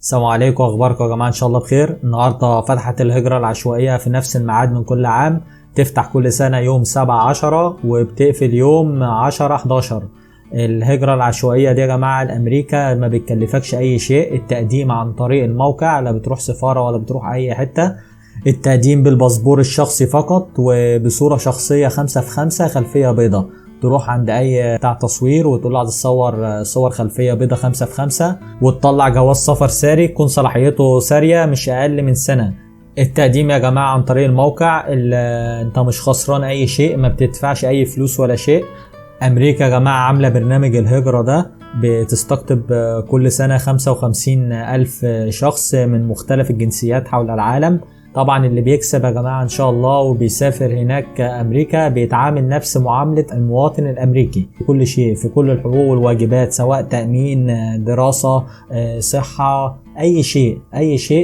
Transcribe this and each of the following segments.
السلام عليكم، اخباركم يا جماعه؟ ان شاء الله بخير. النهارده فتحت الهجره العشوائيه في نفس الميعاد من كل عام، تفتح كل سنه يوم 7/10 وبتقفل يوم 10/11. الهجره العشوائيه دي يا جماعه لامريكا ما بتكلفكش اي شيء. التقديم عن طريق الموقع، لا بتروح سفاره ولا بتروح اي حته. التقديم بالباسبور الشخصي فقط وبصوره شخصيه 5 في 5 خلفيه بيضاء. تروح عند اي بتاع تصوير وتقول له عايز تصور صور خلفيه بيضاء 5 في 5 وتطلع جواز سفر ساري تكون صلاحيته ساريه مش اقل من سنه. التقديم يا جماعه عن طريق الموقع، انت مش خسران اي شيء، ما بتدفعش اي فلوس ولا شيء. امريكا يا جماعه عامله برنامج الهجره ده، بتستقطب كل سنه 55,000 شخص من مختلف الجنسيات حول العالم. طبعا اللي بيكسب يا جماعة ان شاء الله وبيسافر هناك امريكا بيتعامل نفس معاملة المواطن الامريكي في كل شيء، في كل الحقوق والواجبات، سواء تأمين، دراسة، صحة، اي شيء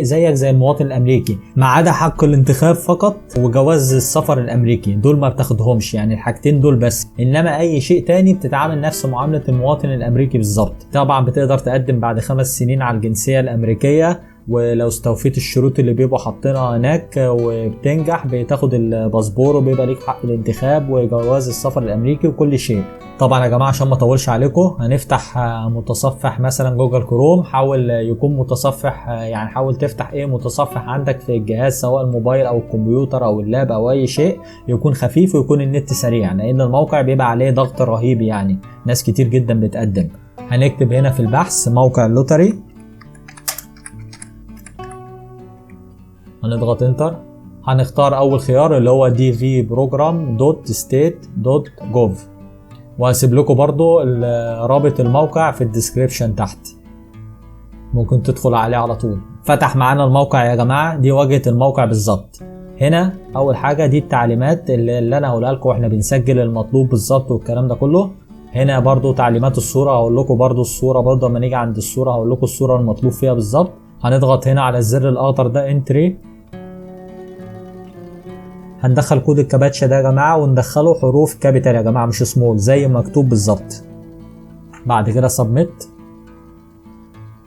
زيك زي المواطن الامريكي، ما عدا حق الانتخاب فقط وجواز السفر الامريكي، دول ما بتاخدهمش، يعني الحاجتين دول بس. انما اي شيء تاني بتتعامل نفس معاملة المواطن الامريكي بالظبط. طبعا بتقدر تقدم بعد 5 سنين على الجنسية الامريكية، ولو استوفيت الشروط اللي بيبقوا حاطينها هناك وبتنجح بتاخد الباسبور وبيبقى ليك حق الانتخاب وجواز السفر الامريكي وكل شيء. طبعا يا جماعه عشان ما اطولش عليكم، هنفتح متصفح مثلا جوجل كروم. حاول يكون متصفح، يعني حاول تفتح متصفح عندك في الجهاز، سواء الموبايل او الكمبيوتر او اللاب او اي شيء، يكون خفيف ويكون النت سريع، لان الموقع بيبقى عليه ضغط رهيب، يعني ناس كتير جدا بتقدم. هنكتب هنا في البحث موقع اللوتري، هنضغط انتر. هنختار اول خيار اللي هو dvprogram.state.gov، وهسيب لكم برضو رابط الموقع في الديسكريبشن تحت، ممكن تدخل عليه على طول. فتح معانا الموقع يا جماعة، دي واجهة الموقع بالظبط. هنا اول حاجة دي التعليمات اللي انا هقولها لكم واحنا بنسجل المطلوب بالظبط والكلام ده كله. هنا برضو تعليمات الصورة، هقول لكم برضو الصورة، برضو لما نيجي عند الصورة هقول لكم الصورة المطلوب فيها بالظبط. هنضغط هنا على الزر الاخضر ده انتري، هندخل كود الكابتشا ده يا جماعه، وندخله حروف كابيتال يا جماعه مش سمول زي ما مكتوب بالظبط. بعد كده سبميت،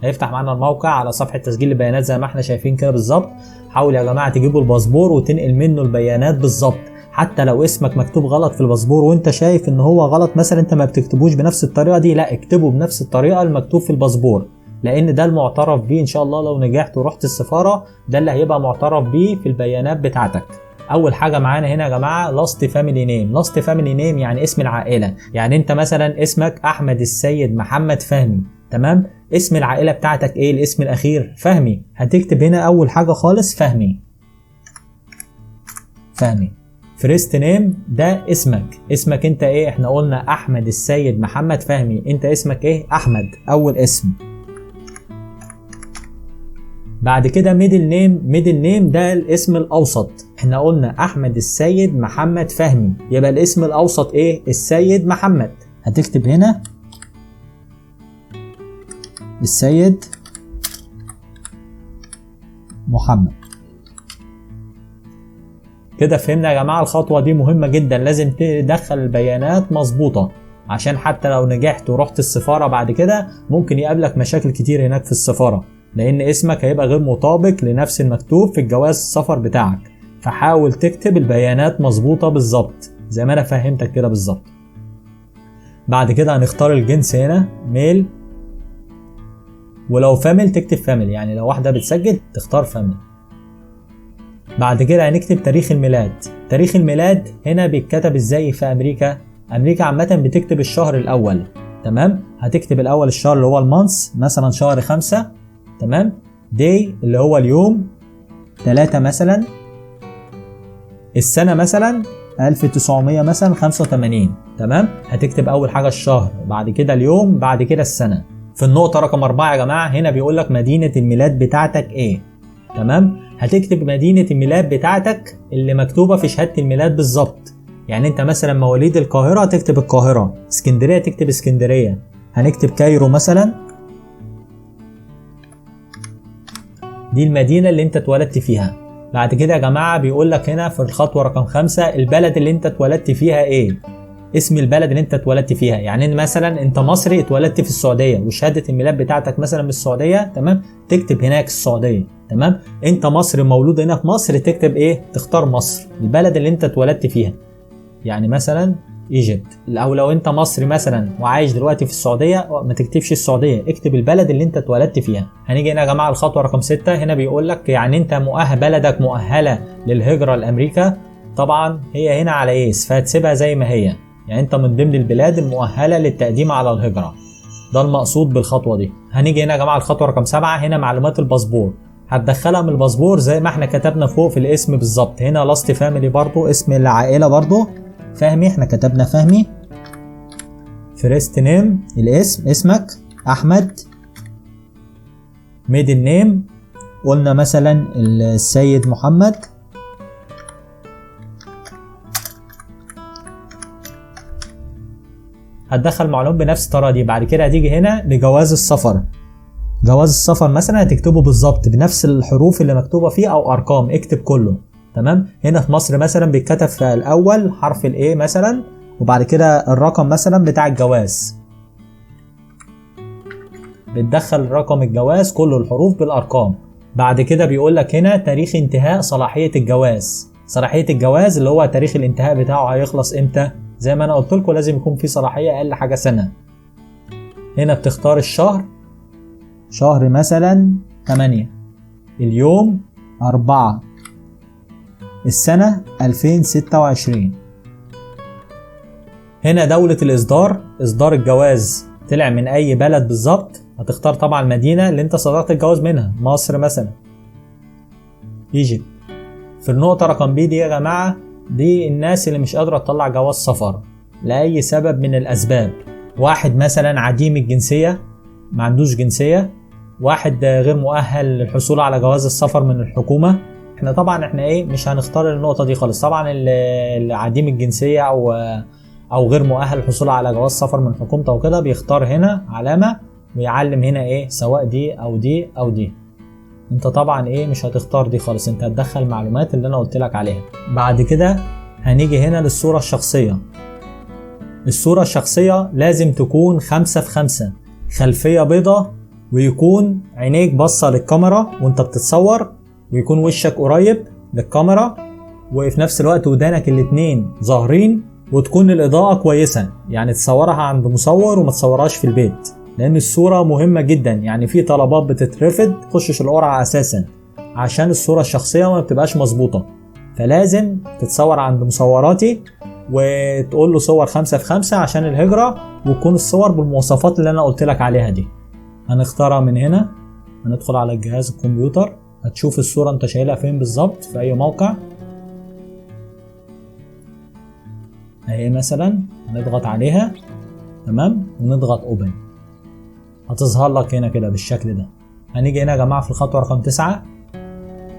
هيفتح معانا الموقع على صفحه تسجيل البيانات زي ما احنا شايفين كده بالظبط. حاول يا جماعه تجيبوا الباسبور وتنقل منه البيانات بالظبط، حتى لو اسمك مكتوب غلط في الباسبور وانت شايف ان هو غلط مثلا، انت ما بتكتبوش بنفس الطريقه دي، لا اكتبه بنفس الطريقه المكتوب في الباسبور، لان ده المعترف بيه ان شاء الله. لو نجحت ورحت السفاره ده اللي هيبقى معترف بيه في البيانات بتاعتك. اول حاجه معانا هنا يا جماعه لاست فاميلي نيم. لاست فاميلي نيم يعني اسم العائله، يعني انت مثلا اسمك احمد السيد محمد فهمي، تمام؟ اسم العائله بتاعتك ايه؟ الاسم الاخير فهمي. هتكتب هنا اول حاجه خالص فهمي. فيرست نيم ده اسمك انت ايه؟ احنا قلنا احمد السيد محمد فهمي، انت اسمك ايه؟ احمد، اول اسم. بعد كده ميدل نيم ده الاسم الاوسط، احنا قلنا احمد السيد محمد فهمي، يبقى الاسم الاوسط ايه؟ السيد محمد. هتكتب هنا السيد محمد. كده فهمنا يا جماعه. الخطوه دي مهمه جدا، لازم تدخل البيانات مظبوطه، عشان حتى لو نجحت ورحت السفاره بعد كده ممكن يقابلك مشاكل كتير هناك في السفاره، لان اسمك هيبقى غير مطابق لنفس المكتوب في الجواز السفر بتاعك. فحاول تكتب البيانات مظبوطه بالظبط زي ما انا فهمتك كده بالظبط. بعد كده هنختار الجنس هنا ميل، ولو فاميل تكتب فاميل، يعني لو واحده بتسجل تختار فاميل. بعد كده هنكتب تاريخ الميلاد. تاريخ الميلاد هنا بيتكتب ازاي في امريكا؟ امريكا عامه بتكتب الشهر الاول، تمام؟ هتكتب الاول الشهر اللي هو المانس، مثلا شهر 5، تمام؟ داي اللي هو اليوم 3 مثلا. السنة مثلا 1900 مثلا 85، تمام؟ هتكتب أول حاجة الشهر، بعد كده اليوم، بعد كده السنة. في النقطة رقم 4 يا جماعة هنا بيقولك مدينة الميلاد بتاعتك إيه، تمام؟ هتكتب مدينة الميلاد بتاعتك اللي مكتوبة في شهادة الميلاد بالظبط. يعني أنت مثلا مواليد القاهرة تكتب القاهرة، اسكندرية تكتب اسكندرية. هنكتب كايرو مثلا، دي المدينة اللي انت اتولدت فيها. بعد كده يا جماعة بيقول لك هنا في الخطوة رقم 5 البلد اللي انت اتولدت فيها ايه، اسم البلد اللي انت اتولدت فيها. يعني مثلا انت مصري اتولدت في السعوديه وشهاده الميلاد بتاعتك مثلا من السعوديه، تمام، تكتب هناك السعوديه. تمام. انت مصري مولود هنا في مصر، تكتب ايه؟ تختار مصر، البلد اللي انت اتولدت فيها. يعني مثلا ايجيبت. او لو انت مصري مثلا وعايش دلوقتي في السعوديه، ما تكتبش السعوديه، اكتب البلد اللي انت اتولدت فيها. هنيجي هنا يا جماعه الخطوه رقم 6. هنا بيقول لك يعني انت بلدك مؤهله للهجره لامريكا. طبعا هي هنا على ايس، فهتسيبها زي ما هي. يعني انت من ضمن البلاد المؤهله للتقديم على الهجره، ده المقصود بالخطوه دي. هنيجي هنا يا جماعه الخطوه رقم 7. هنا معلومات الباسبور، هتدخلها من الباسبور زي ما احنا كتبنا فوق في الاسم بالظبط. هنا لاست فاميلي برضو، اسم العائله برضو فهمي، احنا كتبنا فهمي. فيرست نيم الاسم، اسمك احمد. ميدل نيم قلنا مثلا السيد محمد. هتدخل معلومات بنفس الطريقه دي. بعد كده هتيجي هنا لجواز السفر. جواز السفر مثلا هتكتبه بالظبط بنفس الحروف اللي مكتوبه فيه او ارقام، اكتب كله. تمام. هنا في مصر مثلا بيتكتب في الاول حرف الايه مثلا، وبعد كده الرقم مثلا بتاع الجواز، بتدخل رقم الجواز كله الحروف بالارقام. بعد كده بيقول لك هنا تاريخ انتهاء صلاحيه الجواز. صلاحيه الجواز اللي هو تاريخ الانتهاء بتاعه هيخلص امتى؟ زي ما انا قلت لكم لازم يكون في صلاحيه اقل حاجه سنه. هنا بتختار الشهر، شهر مثلا 8، اليوم 4، السنة 2026. هنا دولة الإصدار، إصدار الجواز طلع من أي بلد بالظبط. هتختار طبعا المدينة اللي أنت صدرت الجواز منها، مصر مثلا، ايجيبت. في النقطة رقم بي دي يا جماعة، دي الناس اللي مش قادرة تطلع جواز سفر لأي سبب من الأسباب. واحد مثلا عديم الجنسية، ما عندوش جنسية. واحد غير مؤهل للحصول على جواز السفر من الحكومة. احنا طبعا ايه مش هنختار النقطة دي خالص. طبعا اللي عديم الجنسية او غير مؤهل للحصول على جواز سفر من حكومته وكده، بيختار هنا علامة ويعلم هنا ايه سواء دي او دي او دي. انت طبعا ايه مش هتختار دي خالص، انت هتدخل معلومات اللي انا قلت لك عليها. بعد كده هنيجي هنا للصورة الشخصية. الصورة الشخصية لازم تكون 5×5، خلفية بيضة، ويكون عينيك باصة للكاميرا وانت بتتصور، ويكون وشك قريب للكاميرا، وفي نفس الوقت ودانك الاتنين ظاهرين، وتكون الإضاءة كويسة. يعني تصورها عند مصور وما تصورهاش في البيت، لأن الصورة مهمة جدا. يعني في طلبات بتترفض تخشش القرعة أساسا عشان الصورة الشخصية ما بتبقاش مظبوطة. فلازم تتصور عند مصوراتي وتقول له صور 5×5 عشان الهجرة، وتكون الصور بالمواصفات اللي أنا قلت لك عليها دي. هنختارها من هنا، هندخل على الجهاز الكمبيوتر، هتشوف الصورة انت شايلها فين بالظبط في اي موقع. اهي مثلا هنضغط عليها، تمام، ونضغط اوبن، هتظهر لك هنا كده بالشكل ده. هنيجي هنا يا جماعة في الخطوة رقم 9.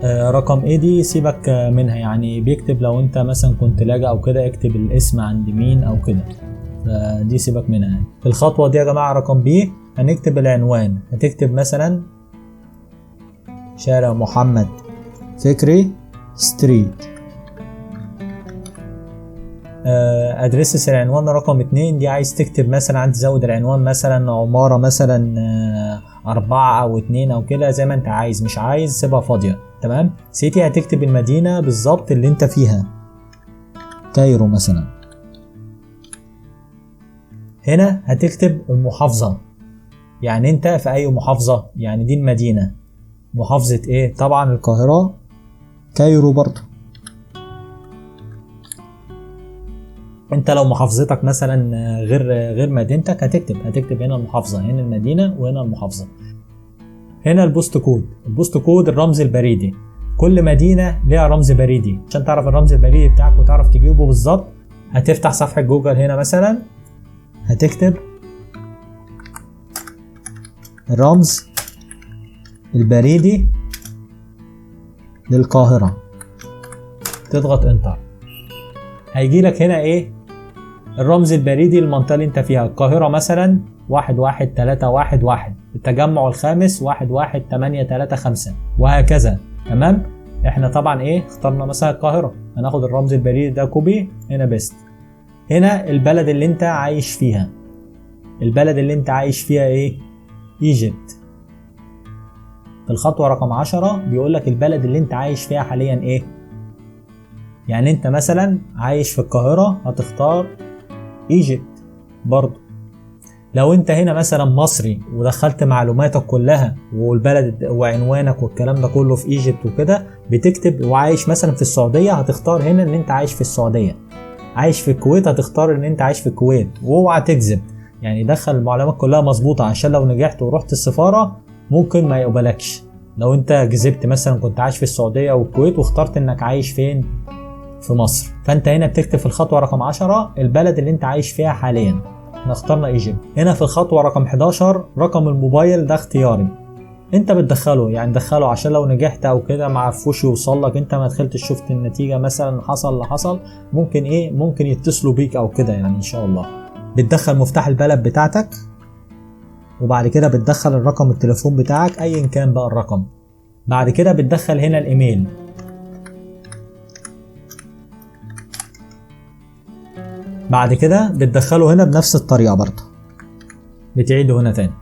رقم ايه دي سيبك منها، يعني بيكتب لو انت مثلا كنت لاجئ او كده اكتب الاسم عند مين او كده، فدي سيبك منها. يعني في الخطوة دي يا جماعة رقم بي هنكتب العنوان. هتكتب مثلا شارع محمد فكري ستريت. ادريس العنوان رقم 2 دي عايز تكتب مثلا، عايز تزود العنوان مثلا عمارة مثلا 4 أو 2 أو كده زي ما انت عايز، مش عايز سيبها فاضية. تمام. سيتي هتكتب المدينة بالظبط اللي انت فيها، كايرو مثلا. هنا هتكتب المحافظة، يعني انت في اي محافظة، يعني دي المدينة محافظة ايه؟ طبعا القاهرة. كايرو برضو. انت لو محافظتك مثلا غير مدينتك هتكتب هنا المحافظة، هنا المدينة وهنا المحافظة. هنا البوست كود. البوست كود الرمز البريدي، كل مدينة ليها رمز بريدي. عشان تعرف الرمز البريدي بتاعك وتعرف تجيبه بالظبط، هتفتح صفحة جوجل هنا مثلا، هتكتب الرمز البريدي للقاهرة، تضغط انتر، هيجي لك هنا ايه الرمز البريدي للمنطقة اللي انت فيها. القاهرة مثلا 11311، التجمع الخامس 11835 وهكذا. تمام. احنا طبعا ايه اخترنا مثلا القاهرة، هناخد الرمز البريدي ده كوبي هنا بيست. هنا البلد اللي انت عايش فيها. البلد اللي انت عايش فيها ايه؟ ايجيبت. في الخطوة رقم 10 بيقولك البلد اللي انت عايش فيها حاليا ايه؟ يعني انت مثلا عايش في القاهرة هتختار ايجيبت برضو. لو انت هنا مثلا مصري ودخلت معلوماتك كلها والبلد وعنوانك والكلام ده كله في ايجيبت وكده بتكتب، وعايش مثلا في السعودية هتختار هنا ان انت عايش في السعودية. عايش في الكويت هتختار ان انت عايش في الكويت، واوعى تكذب، يعني دخل المعلومات كلها مظبوطة عشان لو نجحت ورحت السفارة ممكن ما يقبلكش. لو انت كذبت مثلا كنت عايش في السعودية والكويت واخترت انك عايش فين؟ في مصر. فانت هنا بتكتب في الخطوة رقم 10 البلد اللي انت عايش فيها حاليا. احنا اخترنا ايجيبت. هنا في الخطوة رقم 11 رقم الموبايل ده اختياري، انت بتدخله، يعني دخله عشان لو نجحت او كده ما عرفوش يوصل لك، انت ما دخلتش شفت النتيجة مثلا حصل اللي حصل، ممكن ايه، ممكن يتصلوا بيك او كده يعني ان شاء الله. بتدخل مفتاح البلد بتاعتك، وبعد كده بتدخل الرقم التليفون بتاعك ايا كان بقى الرقم. بعد كده بتدخل هنا الايميل. بعد كده بتدخله هنا بنفس الطريقة برضه، بتعيده هنا تاني.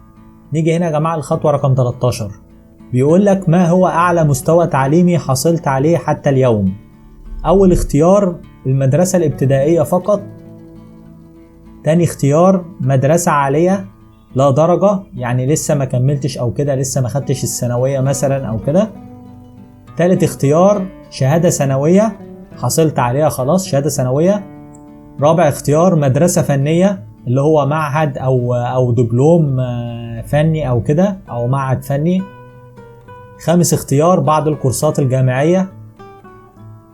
نيجي هنا يا جماعة الخطوة رقم 13 بيقول لك ما هو أعلى مستوى تعليمي حصلت عليه حتى اليوم. أول اختيار المدرسة الابتدائية فقط. تاني اختيار مدرسة عالية لا درجة، يعني لسه ما كملتش أو كده، لسه ما خدتش الثانوية مثلا أو كده. تالت اختيار شهادة ثانوية حصلت عليها خلاص، شهادة ثانوية. رابع اختيار مدرسة فنية اللي هو معهد أو دبلوم فني أو كده، أو معهد فني. خامس اختيار بعض الكورسات الجامعية.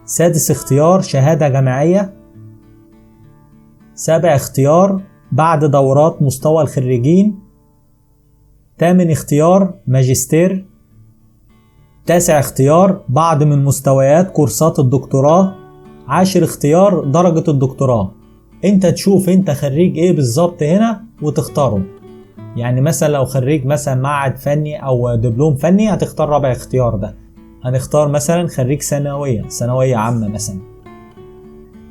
سادس اختيار شهادة جامعية. سابع اختيار بعد دورات مستوى الخريجين. تامن اختيار ماجستير. تاسع اختيار بعض من مستويات كورسات الدكتوراه. عاشر اختيار درجة الدكتوراه. انت تشوف انت خريج ايه بالظبط هنا وتختاره. يعني مثلا لو خريج مثلا معهد فني او دبلوم فني هتختار رابع اختيار ده. هنختار مثلا خريج ثانوية عامة مثلا.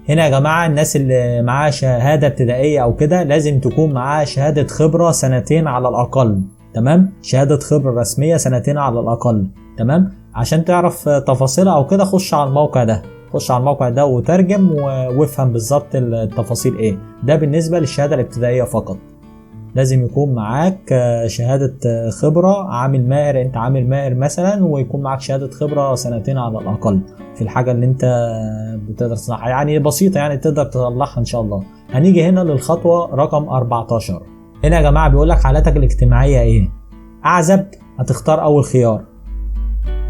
هنا يا جماعة الناس اللي معاها شهادة ابتدائية او كده لازم تكون معاها شهادة خبرة 2 على الاقل. تمام، شهادة خبرة رسمية 2 على الاقل. تمام، عشان تعرف تفاصيلها او كده خش على الموقع ده، خش على الموقع ده وترجم وافهم بالظبط التفاصيل ايه. ده بالنسبة للشهادة الابتدائية فقط. لازم يكون معاك شهادة خبرة عامل ماهر، انت عامل ماهر مثلا، ويكون معاك شهادة خبرة 2 على الأقل في الحاجة اللي انت بتقدر تصلحها، يعني بسيطة يعني تقدر تصلحها ان شاء الله. هنيجي هنا للخطوة رقم 14. هنا يا جماعة بيقولك حالتك الاجتماعية ايه؟ أعزب هتختار أول خيار.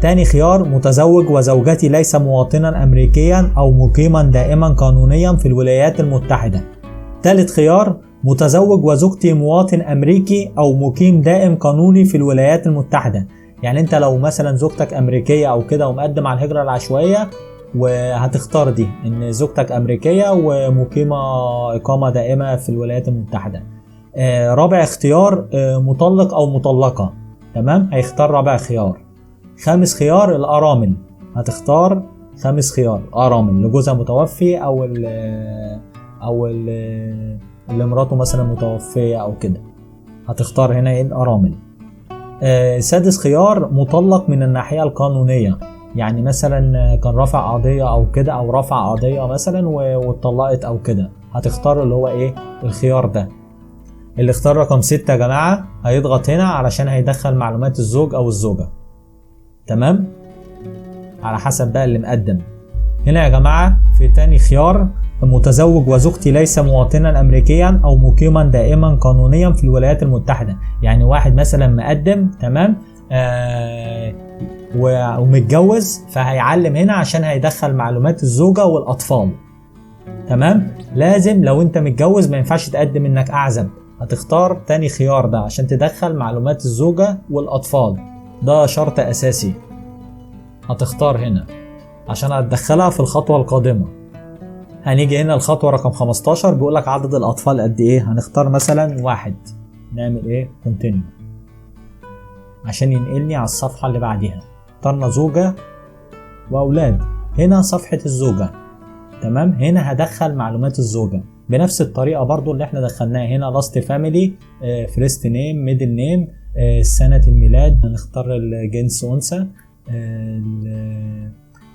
تاني خيار متزوج وزوجتي ليس مواطنا أمريكيا أو مقيما دائما قانونيا في الولايات المتحدة. تالت خيار متزوج وزوجتي مواطن أمريكي أو مقيم دائم قانوني في الولايات المتحدة. يعني انت لو مثلا زوجتك أمريكية أو كده ومقدم على الهجرة العشوائية وهتختار دي، ان زوجتك أمريكية ومقيمة إقامة دائمة في الولايات المتحدة. رابع اختيار مطلق أو مطلقة. تمام، هيختار رابع خيار. خامس خيار الأرامل، هتختار خامس خيار أرامل لجوزها متوفي أو اللي مراته مثلا متوفية أو كده، هتختار هنا ايه الأرامل. سادس خيار مطلق من الناحية القانونية، يعني مثلا كان رافع قضية أو كده، أو رفع قضية مثلا واتطلقت أو كده، هتختار اللي هو ايه الخيار ده. اللي اختار رقم 6 يا جماعة هيضغط هنا علشان هيدخل معلومات الزوج أو الزوجة. تمام، على حسب بقى اللي مقدم. هنا يا جماعة في تاني خيار متزوج وزوجتي ليس مواطنا أمريكيا أو مقيما دائما قانونيا في الولايات المتحدة. يعني واحد مثلا مقدم تمام ومتجوز، فهيعلم هنا عشان هيدخل معلومات الزوجة والأطفال. تمام، لازم لو انت متجوز ما ينفعش تقدم انك أعزب، هتختار تاني خيار ده عشان تدخل معلومات الزوجة والأطفال، ده شرط أساسي. هتختار هنا عشان هتدخلها في الخطوة القادمة. هنيجي هنا الخطوة رقم 15 بيقولك عدد الأطفال قد إيه. هنختار مثلا 1. نعمل إيه continue عشان ينقلني على الصفحة اللي بعديها. اخترنا زوجة وأولاد، هنا صفحة الزوجة. تمام، هنا هدخل معلومات الزوجة. بنفس الطريقه برضو اللي احنا دخلناها هنا لاست فاميلي، فيرست نيم، ميدل نيم، سنه الميلاد، هنختار الجنس انثى،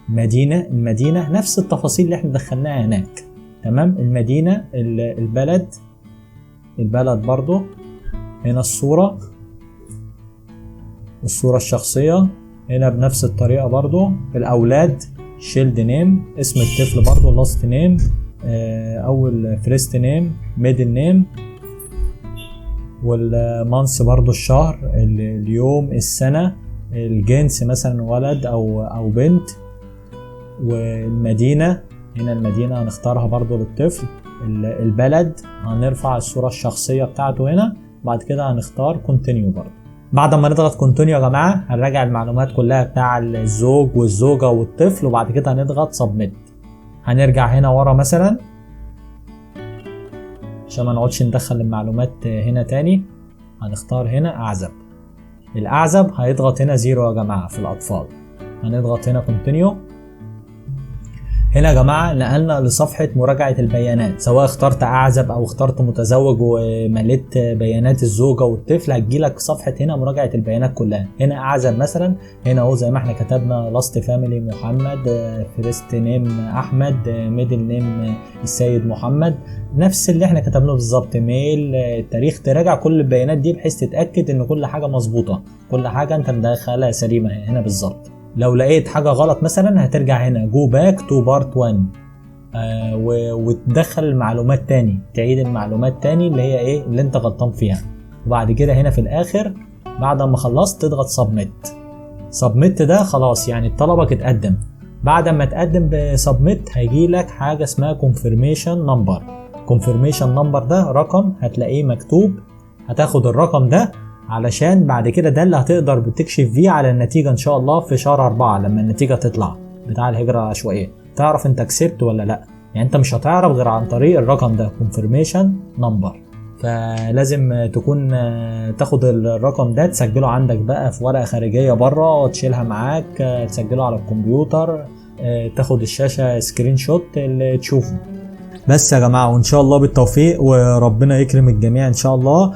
المدينه نفس التفاصيل اللي احنا دخلناها هناك. تمام. المدينه، البلد برضو هنا، الصوره الشخصيه هنا بنفس الطريقه برضو. الاولاد شيلد نيم، اسم الطفل برضو لاست نيم، اول فيرست نيم، ميدل نيم، والمانس برضو الشهر، اليوم، السنة، الجنس مثلا ولد او بنت، والمدينة هنا المدينة هنختارها برضو للطفل. البلد هنرفع الصورة الشخصية بتاعته هنا. بعد كده هنختار كونتينيو برضو. بعد ما نضغط كونتينيو يا جماعة هنراجع المعلومات كلها بتاع الزوج والزوجة والطفل، وبعد كده هنضغط سبميت. هنرجع هنا ورا مثلا عشان ما نقعدش ندخل المعلومات هنا تاني. هنختار هنا اعزب. الاعزب هيضغط هنا 0 يا جماعة في الاطفال. هنضغط هنا كونتينيو. هنا يا جماعة نقلنا لصفحة مراجعة البيانات، سواء اخترت اعزب او اخترت متزوج ومليت بيانات الزوجة والطفل، هتجيلك صفحة هنا مراجعة البيانات كلها. هنا اعزب مثلا، هنا اهو زي ما احنا كتبنا لاست فاميلي محمد، فيرست نيم احمد، ميدل نيم السيد محمد، نفس اللي احنا كتبناه بالظبط. ميل، التاريخ. تراجع كل البيانات دي بحيث تتأكد ان كل حاجة مظبوطة، كل حاجة انت مدخلها سليمة هنا بالظبط. لو لقيت حاجة غلط مثلا هترجع هنا جو باك تو بارت 1 وتدخل المعلومات تاني، تعيد المعلومات تاني اللي هي ايه اللي انت غلطان فيها. وبعد كده هنا في الاخر بعد ما خلصت تضغط سبميت. ده خلاص يعني طلبك اتقدم. بعد ما تقدم بسبميت هيجيلك حاجة اسمها confirmation number. ده رقم هتلاقيه مكتوب، هتاخد الرقم ده علشان بعد كده ده اللي هتقدر بتكشف فيه على النتيجة ان شاء الله في شهر 4 لما النتيجة تطلع بتاع الهجرة العشوائية، تعرف انت كسبت ولا لا. يعني انت مش هتعرف غير عن طريق الرقم ده confirmation number. فلازم تكون تاخد الرقم ده تسجله عندك بقى في ورقة خارجية بره، تشيلها معاك، تسجله على الكمبيوتر، تاخد الشاشة سكرين شوت اللي تشوفه. بس يا جماعة وان شاء الله بالتوفيق وربنا يكرم الجميع ان شاء الله.